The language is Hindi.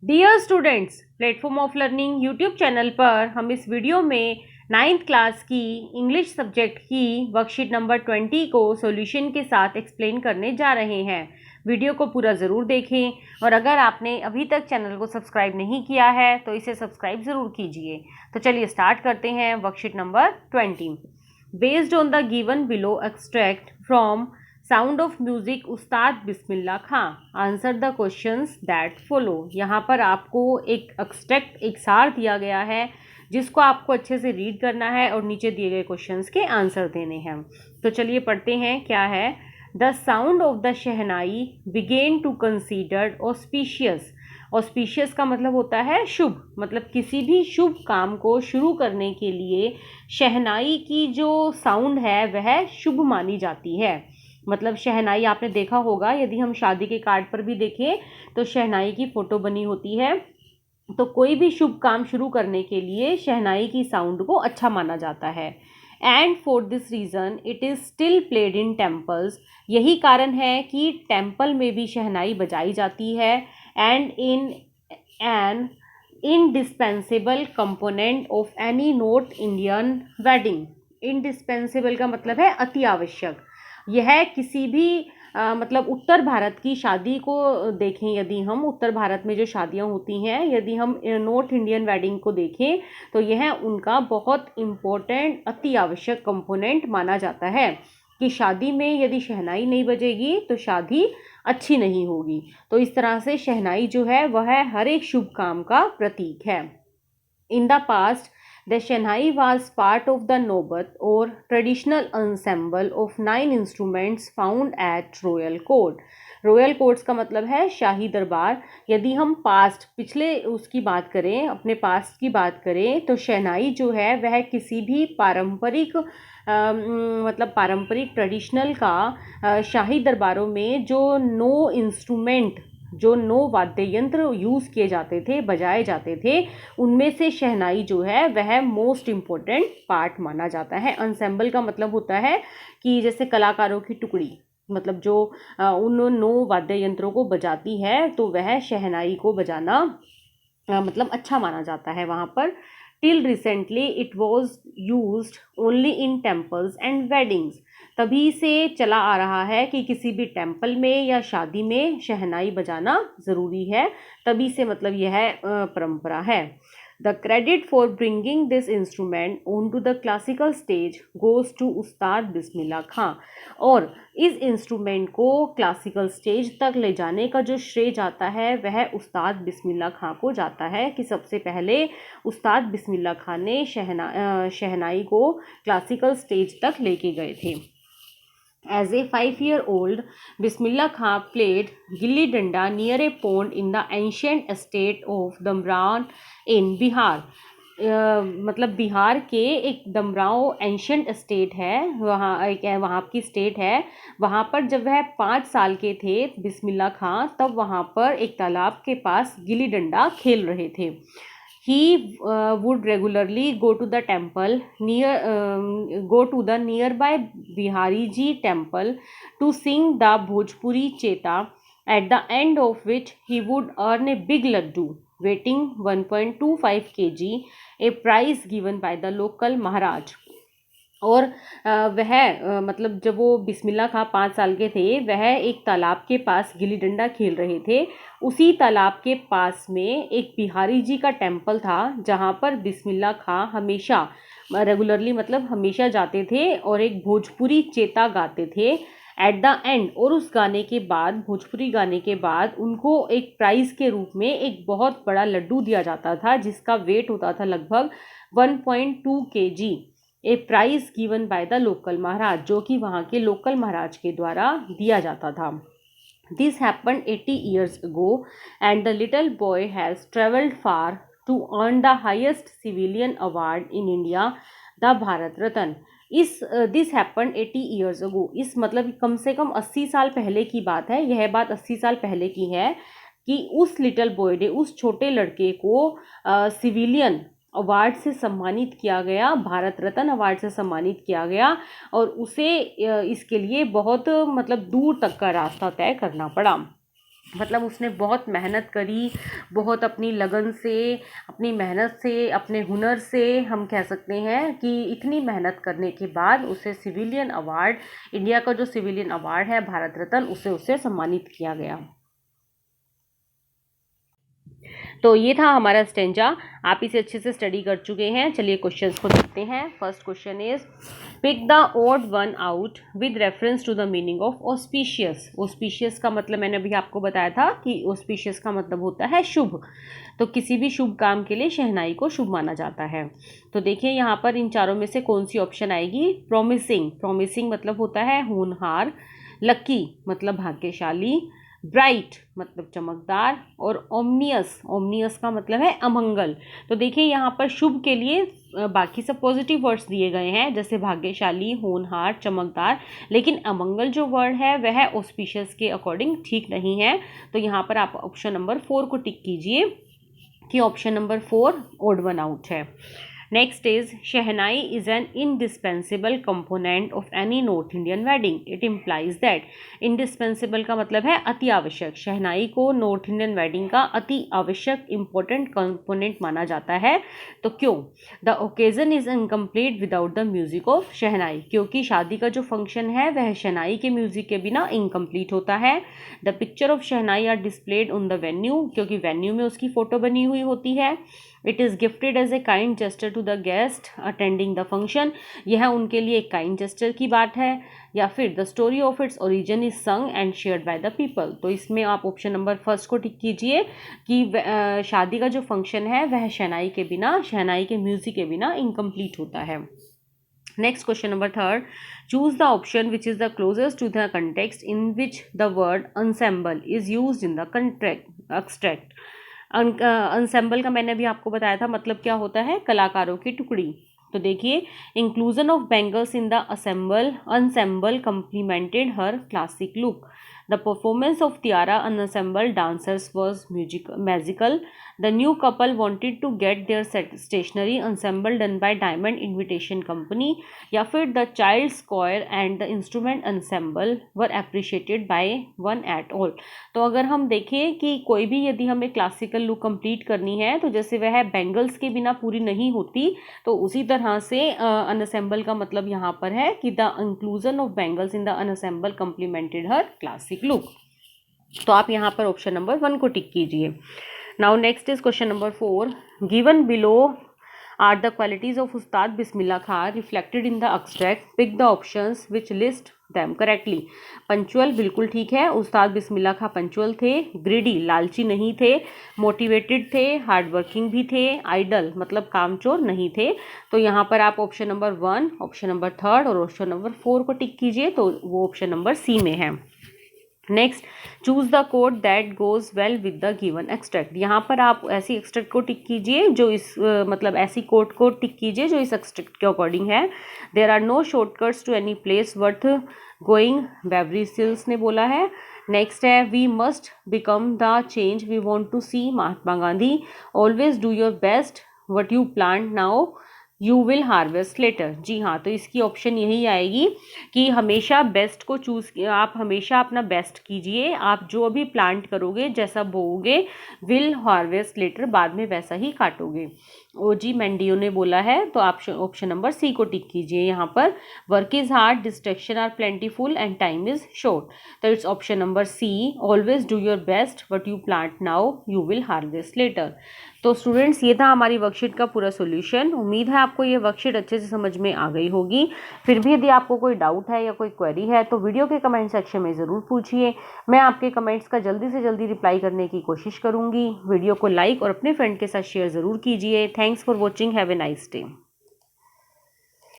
Dear students, platform of learning YouTube channel पर हम इस वीडियो में 9th क्लास की इंग्लिश सब्जेक्ट की वर्कशीट नंबर 20 को सॉल्यूशन के साथ एक्सप्लेन करने जा रहे हैं। वीडियो को पूरा ज़रूर देखें और अगर आपने अभी तक चैनल को सब्सक्राइब नहीं किया है तो इसे सब्सक्राइब ज़रूर कीजिए। तो चलिए स्टार्ट करते हैं worksheet number 20। Based on the given below extract from sound of music Ustad Bismillah Khan, answer the questions that follow. यहाँ पर आपको एक एक्सट्रैक्ट, एक सार दिया गया है जिसको आपको अच्छे से रीड करना है और नीचे दिए गए क्वेश्चंस के आंसर देने हैं। तो चलिए पढ़ते हैं क्या है। The sound of the shehnai begin to considered auspicious. Auspicious का मतलब होता है शुभ, मतलब किसी भी शुभ काम को शुरू करने के लिए शहनाई की जो साउंड है वह शुभ मानी जाती है। मतलब शहनाई आपने देखा होगा, यदि हम शादी के कार्ड पर भी देखें तो शहनाई की फोटो बनी होती है। तो कोई भी शुभ काम शुरू करने के लिए शहनाई की साउंड को अच्छा माना जाता है। And for this reason it is still played in temples. यही कारण है कि टेम्पल में भी शहनाई बजाई जाती है। And in an indispensable component of any north Indian wedding. Indispensable का मतलब है अति आवश्यक। यह किसी भी मतलब उत्तर भारत की शादी को देखें, यदि हम उत्तर भारत में जो शादियां होती हैं, यदि हम नॉर्थ इंडियन वेडिंग को देखें तो यह उनका बहुत इम्पोर्टेंट अति आवश्यक कंपोनेंट माना जाता है कि शादी में यदि शहनाई नहीं बजेगी तो शादी अच्छी नहीं होगी। तो इस तरह से शहनाई जो है वह हर एक शुभ काम का प्रतीक है। In the past the Shanhai was part of the Nobat or traditional ensemble of 9 instruments found at Royal Court. Royal courts का मतलब है शाही दरबार। यदि हम पास्ट, पिछले उसकी बात करें, अपने पास्ट की बात करें तो शहनाई जो है वह किसी भी पारंपरिक मतलब पारंपरिक ट्रेडिशनल का शाही दरबारों में जो 9 इंस्ट्रूमेंट, जो 9 वाद्य यंत्र यूज़ किए जाते थे, बजाए जाते थे, उनमें से शहनाई जो है वह मोस्ट इम्पोर्टेंट पार्ट माना जाता है। अंसेंबल का मतलब होता है कि जैसे कलाकारों की टुकड़ी, मतलब जो उन 9 वाद्य यंत्रों को बजाती है तो वह शहनाई को बजाना मतलब अच्छा माना जाता है वहाँ पर। Till recently it was used only in temples and weddings. तभी से चला आ रहा है कि किसी भी टेम्पल में या शादी में शहनाई बजाना ज़रूरी है। तभी से मतलब यह परंपरा है। The credit for bringing this instrument on to the classical stage goes to Ustad Bismillah खां। और इस इंस्ट्रूमेंट को क्लासिकल स्टेज तक ले जाने का जो श्रेय जाता है वह उस्ताद बिस्मिल्लाह खां को जाता है कि सबसे पहले उस्ताद बिस्मिल्लाह खां ने शहनाई को क्लासिकल स्टेज तक लेके गए थे। As a 5-year-old, Bismillah Khan played gilli danda near a pond in the ancient estate of दमरान in Bihar. मतलब बिहार के एक दमराव एंशंट स्टेट है, वहाँ एक वहाँ की स्टेट है। वहाँ पर जब वह 5 साल के थे बिस्मिल्लाह खां, तब वहाँ पर एक तालाब के पास गिल्ली डंडा खेल रहे थे। He would regularly go to the temple go to the nearby Bihariji temple to sing the Bhojpuri Cheta, at the end of which he would earn a big laddu weighing 1.25 kg, a prize given by the local Maharaj. और वह मतलब जब वो बिस्मिल्लाह खां 5 साल के थे, वह एक तालाब के पास गिल्ली डंडा खेल रहे थे। उसी तालाब के पास में एक बिहारी जी का टेम्पल था जहाँ पर बिस्मिल्लाह खां हमेशा रेगुलरली मतलब हमेशा जाते थे और एक भोजपुरी चेता गाते थे एट द एंड। और उस गाने के बाद, भोजपुरी गाने के बाद, उनको एक प्राइज़ के रूप में एक बहुत बड़ा लड्डू दिया जाता था जिसका वेट होता था लगभग 1.2 kg, a prize given by the local Maharaj, जो कि वहाँ के लोकल महाराज के द्वारा दिया जाता था। This happen 80 years ago and the little boy has travelled far to earn the highest civilian award in India, the Bharat Ratna. This happen 80 years ago, इस मतलब कम से कम 80 साल पहले की बात है। यह बात 80 साल पहले की है कि उस लिटिल बॉय ने, उस छोटे लड़के को सिविलियन अवार्ड से सम्मानित किया गया, भारत रत्न अवार्ड से सम्मानित किया गया, और उसे इसके लिए बहुत मतलब दूर तक का रास्ता तय करना पड़ा। मतलब उसने बहुत मेहनत करी, बहुत अपनी लगन से, अपनी मेहनत से, अपने हुनर से, हम कह सकते हैं कि इतनी मेहनत करने के बाद उसे सिविलियन अवार्ड, इंडिया का जो सिविलियन अवार्ड है भारत रत्न, उसे सम्मानित किया गया। तो ये था हमारा स्टेंजा। आप इसे अच्छे से स्टडी कर चुके हैं। चलिए क्वेश्चंस को देखते हैं। First question is pick the odd one out with reference to the meaning of auspicious. Auspicious का मतलब मैंने अभी आपको बताया था कि ऑस्पिशियस का मतलब होता है शुभ। तो किसी भी शुभ काम के लिए शहनाई को शुभ माना जाता है। तो देखिए यहाँ पर इन चारों में से कौन सी ऑप्शन आएगी। प्रॉमिसिंग, प्रॉमिसिंग मतलब होता है होनहार। लकी मतलब भाग्यशाली। ब्राइट मतलब चमकदार। और ओमनियस, ओमनियस का मतलब है अमंगल। तो देखिए यहाँ पर शुभ के लिए बाकी सब पॉजिटिव वर्ड्स दिए गए हैं, जैसे भाग्यशाली, होनहार, चमकदार, लेकिन अमंगल जो वर्ड है वह ऑस्पिशियस के अकॉर्डिंग ठीक नहीं है। तो यहाँ पर आप ऑप्शन नंबर 4 को टिक कीजिए कि option number 4 odd one out है। Next is shehnai is an indispensable component of any north Indian wedding. It implies that, indispensable का मतलब है अति आवश्यक। शहनाई को नॉर्थ इंडियन वेडिंग का अति आवश्यक इंपॉर्टेंट कंपोनेंट माना जाता है। तो क्यों? The occasion is incomplete without the music of shehnai, क्योंकि शादी का जो फंक्शन है वह शहनाई के म्यूजिक के बिना इनकम्प्लीट होता है। The picture of shehnai are displayed on the venue, क्योंकि वेन्यू में उसकी फोटो बनी हुई होती है। It is gifted as a kind gesture to the guest attending the function, यह उनके लिए एक काइंड जेस्टर की बात है। या फिर the story of its origin is संग and shared by the people. तो इसमें आप ऑप्शन नंबर फर्स्ट को टिक कीजिए कि शादी का जो फंक्शन है वह शहनाई के बिना, शहनाई के म्यूजिक के बिना इनकम्प्लीट होता है। Next question number third, choose the option which is the closest to the context in which the word ensemble is used in the extract. ensemble का मैंने अभी आपको बताया था मतलब क्या होता है, कलाकारों की टुकड़ी। तो देखिए, inclusion of bangles in the ensemble complemented her classic look. The performance of Tiara ensemble dancers was magical. The new couple wanted to get their stationery ensemble done by Diamond Invitation Company. या फिर the child's choir and the instrument ensemble were appreciated by one at all. तो अगर हम देखें कि कोई भी यदि हमें क्लासिकल लुक कंप्लीट करनी है तो जैसे वह बैंगल्स के बिना पूरी नहीं होती, तो उसी तरह से अनअसेंबल का मतलब यहाँ पर है कि the inclusion of bangles in the ensemble complemented her classic look. तो आप यहाँ पर ऑप्शन नंबर 1 को टिक कीजिए। Now next is question number 4, given below are the qualities of Ustad Bismillah Khan reflected in the extract, pick the options which list them correctly. Punctual बिल्कुल ठीक है, उस्ताद बिस्मिल्लाह खां पंचुअल थे। ग्रीडी लालची नहीं थे। मोटिवेटेड थे, हार्ड वर्किंग भी थे। आइडल मतलब कामचोर नहीं थे। तो यहाँ पर आप ऑप्शन नंबर 1, ऑप्शन नंबर 3 और ऑप्शन नंबर 4 को टिक कीजिए, तो वो ऑप्शन नंबर सी में है। Next, choose the code that goes well with the given extract. यहाँ पर आप ऐसी एक्सट्रैक्ट को टिक कीजिए जो इस मतलब ऐसी कोड को टिक कीजिए जो इस एक्सट्रैक्ट के अकॉर्डिंग है। There are no shortcuts to any place worth going, Beverly Sills ने बोला है। नेक्स्ट है, we must become the change we want to see, Mahatma Gandhi. Always do your best, what you plant now you will harvest later. जी हाँ, तो इसकी ऑप्शन यही आएगी कि हमेशा बेस्ट को चूज़, आप हमेशा अपना बेस्ट कीजिए। आप जो भी प्लांट करोगे, जैसा बोओगे, विल हार्वेस्ट लेटर, बाद में वैसा ही काटोगे। ओजी मेंडियो ने बोला है। तो आप ऑप्शन नंबर सी को टिक कीजिए। यहाँ पर work is hard, distraction are plentiful and time is short. तो it's option number C, always do your best, what you plant now you will harvest later. तो स्टूडेंट्स, ये था हमारी वर्कशीट का पूरा सॉल्यूशन। उम्मीद है आपको ये वर्कशीट अच्छे से समझ में आ गई होगी। फिर भी यदि आपको कोई डाउट है या कोई क्वेरी है तो वीडियो के कमेंट सेक्शन में ज़रूर पूछिए। मैं आपके कमेंट्स का जल्दी से जल्दी रिप्लाई करने की कोशिश करूँगी। वीडियो को लाइक और अपने फ्रेंड के साथ शेयर ज़रूर कीजिए। Thanks for watching, have a nice day.